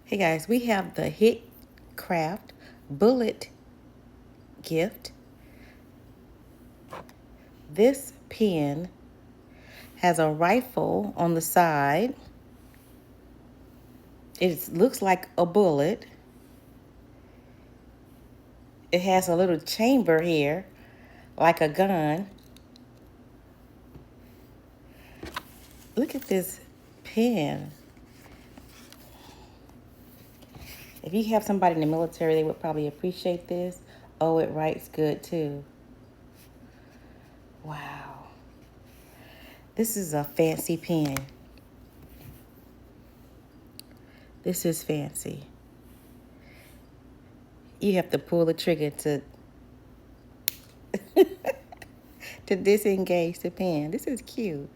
Hey guys, we have the HittCraft Bullet gift. This pen has a rifle on the side. It looks like a bullet. It has a little chamber here, like a gun. Look at this pen. If you have somebody in the military, they would probably appreciate this. Oh, it writes good too. Wow. This is a fancy pen. This is fancy. You have to pull the trigger to to disengage the pen. This is cute.